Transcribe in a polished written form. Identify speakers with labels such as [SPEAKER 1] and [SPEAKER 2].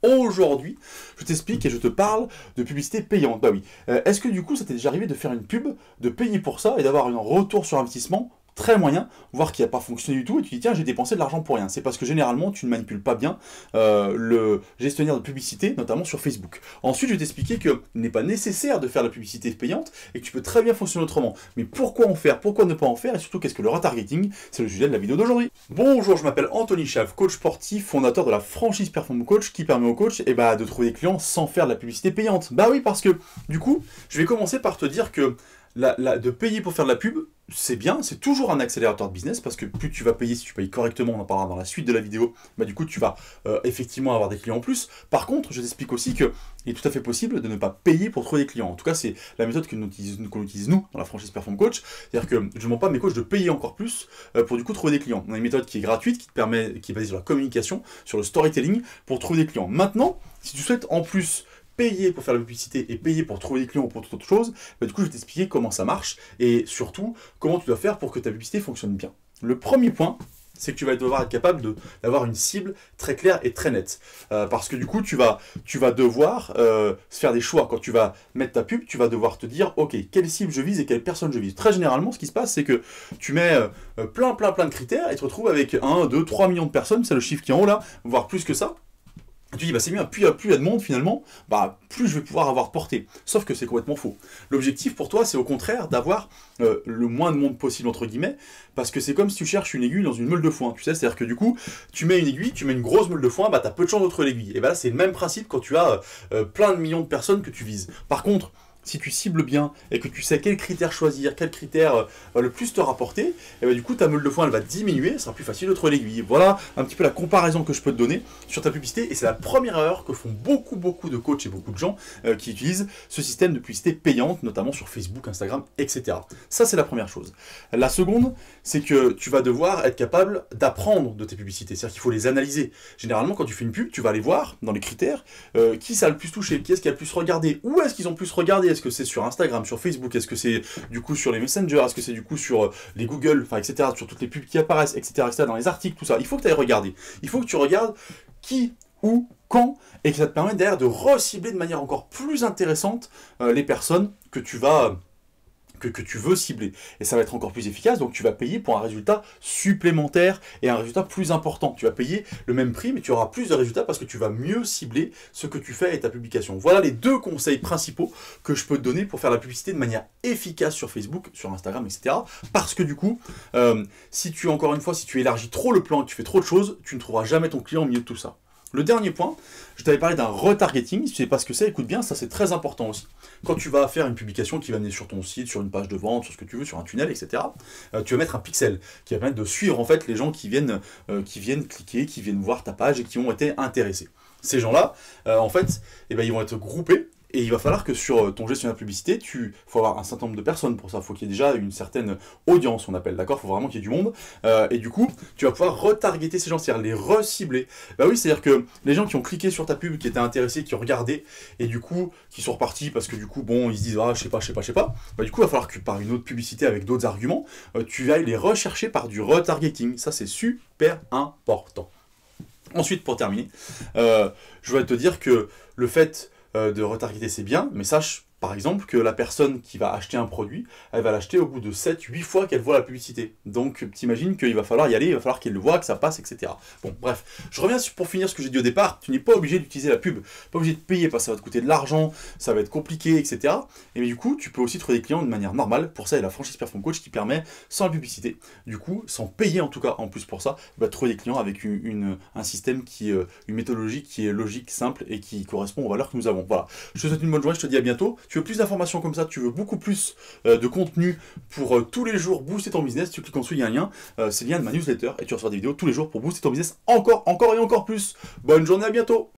[SPEAKER 1] Aujourd'hui, je t'explique et je te parle de publicité payante. Bah oui. Est-ce que du coup, ça t'est déjà arrivé de faire une pub, de payer pour ça et d'avoir un retour sur investissement très moyen, voire qui n'a pas fonctionné du tout, et tu dis tiens j'ai dépensé de l'argent pour rien. C'est parce que généralement tu ne manipules pas bien le gestionnaire de publicité, notamment sur Facebook. Ensuite je vais t'expliquer qu'il n'est pas nécessaire de faire la publicité payante et que tu peux très bien fonctionner autrement. Mais pourquoi en faire, pourquoi ne pas en faire, et surtout qu'est-ce que le retargeting, c'est le sujet de la vidéo d'aujourd'hui. Bonjour, je m'appelle Anthony Chave, coach sportif, fondateur de la franchise Perform Coach qui permet aux coachs de trouver des clients sans faire de la publicité payante. Bah oui, parce que du coup, je vais commencer par te dire que de payer pour faire de la pub, c'est bien, c'est toujours un accélérateur de business parce que plus tu vas payer, si tu payes correctement, on en parlera dans la suite de la vidéo, bah du coup tu vas effectivement avoir des clients en plus. Par contre, je t'explique aussi qu'il est tout à fait possible de ne pas payer pour trouver des clients. En tout cas, c'est la méthode qu'on utilise nous dans la franchise Perform Coach. C'est-à-dire que je ne demande pas à mes coachs de payer encore plus pour du coup trouver des clients. On a une méthode qui est gratuite, qui est basée sur la communication, sur le storytelling pour trouver des clients. Maintenant, si tu souhaites en plus payer pour faire la publicité et payer pour trouver des clients ou pour toute autre chose, bah du coup je vais t'expliquer comment ça marche et surtout comment tu dois faire pour que ta publicité fonctionne bien. Le premier point, c'est que tu vas devoir être capable d'avoir une cible très claire et très nette. Parce que du coup, tu vas devoir faire des choix. Quand tu vas mettre ta pub, tu vas devoir te dire, ok, quelle cible je vise et quelle personne je vise. Très généralement, ce qui se passe, c'est que tu mets plein de critères et tu te retrouves avec 1, 2, 3 millions de personnes, c'est le chiffre qui est en haut là, voire plus que ça. Tu dis, bah c'est bien, plus il y a de monde finalement, bah plus je vais pouvoir avoir portée. Sauf que c'est complètement faux. L'objectif pour toi, c'est au contraire d'avoir le moins de monde possible, entre guillemets, parce que c'est comme si tu cherches une aiguille dans une meule de foin, tu sais, c'est-à-dire que du coup, tu mets une aiguille, tu mets une grosse meule de foin, bah t'as peu de chance de trouver l'aiguille. Et bah là, c'est le même principe quand tu as plein de millions de personnes que tu vises. Par contre, si tu cibles bien et que tu sais quels critères choisir, quels critères va le plus te rapporter, et bah du coup ta meule de foin elle va diminuer, ce sera plus facile de trouver l'aiguille. Voilà un petit peu la comparaison que je peux te donner sur ta publicité, et c'est la première erreur que font beaucoup de coachs et beaucoup de gens qui utilisent ce système de publicité payante, notamment sur Facebook, Instagram, etc. Ça c'est la première chose. La seconde, c'est que tu vas devoir être capable d'apprendre de tes publicités, c'est-à-dire qu'il faut les analyser. Généralement quand tu fais une pub, tu vas aller voir dans les critères qui ça a le plus touché, qui est-ce qui a le plus regardé, où est-ce qu'ils ont plus regardé. Est-ce que c'est sur Instagram, sur Facebook, est-ce que c'est du coup sur les Messenger, est-ce que c'est du coup sur les Google, enfin etc., sur toutes les pubs qui apparaissent, etc., dans les articles, tout ça. Il faut que tu ailles regarder. Il faut que tu regardes qui, où, quand, et que ça te permet derrière de recibler de manière encore plus intéressante les personnes que tu vas... Que tu veux cibler. Et ça va être encore plus efficace, donc tu vas payer pour un résultat supplémentaire et un résultat plus important. Tu vas payer le même prix, mais tu auras plus de résultats parce que tu vas mieux cibler ce que tu fais et ta publication. Voilà les deux conseils principaux que je peux te donner pour faire la publicité de manière efficace sur Facebook, sur Instagram, etc. Parce que du coup, si tu élargis trop le plan et que tu fais trop de choses, tu ne trouveras jamais ton client au milieu de tout ça. Le dernier point, je t'avais parlé d'un retargeting. Si tu sais pas ce que c'est, écoute bien, ça c'est très important aussi. Quand tu vas faire une publication qui va venir sur ton site, sur une page de vente, sur ce que tu veux, sur un tunnel, etc., tu vas mettre un pixel qui va permettre de suivre en fait les gens qui viennent cliquer, qui viennent voir ta page et qui ont été intéressés. Ces gens-là, en fait, ils vont être groupés. Et il va falloir que sur ton gestionnaire de publicité, faut avoir un certain nombre de personnes pour ça. Il faut qu'il y ait déjà une certaine audience, on appelle, d'accord. Il faut vraiment qu'il y ait du monde. Et du coup, tu vas pouvoir retargeter ces gens, c'est-à-dire les recibler. Bah oui, c'est-à-dire que les gens qui ont cliqué sur ta pub, qui étaient intéressés, qui ont regardé, et du coup, qui sont repartis parce que du coup, bon, ils se disent, ah, je sais pas. Bah du coup, il va falloir que par une autre publicité avec d'autres arguments, tu ailles les rechercher par du retargeting. Ça, c'est super important. Ensuite, pour terminer, je vais te dire que le fait de retargeter c'est bien, mais sache par exemple que la personne qui va acheter un produit, elle va l'acheter au bout de 7-8 fois qu'elle voit la publicité. Donc t'imagines qu'il va falloir y aller, il va falloir qu'elle le voit, que ça passe, etc. Bon bref, je reviens pour finir ce que j'ai dit au départ, tu n'es pas obligé d'utiliser la pub, pas obligé de payer parce que ça va te coûter de l'argent, ça va être compliqué, etc. Et mais du coup, tu peux aussi trouver des clients de manière normale, pour ça il y a la franchise Perform Coach qui permet, sans la publicité, du coup, sans payer en tout cas en plus pour ça, trouver des clients avec un système une méthodologie qui est logique, simple et qui correspond aux valeurs que nous avons. Voilà, je te souhaite une bonne journée, je te dis à bientôt. Tu veux plus d'informations comme ça, tu veux beaucoup plus de contenu pour tous les jours booster ton business, tu cliques en dessous, il y a un lien, c'est le lien de ma newsletter et tu reçois des vidéos tous les jours pour booster ton business encore et encore plus. Bonne journée, à bientôt.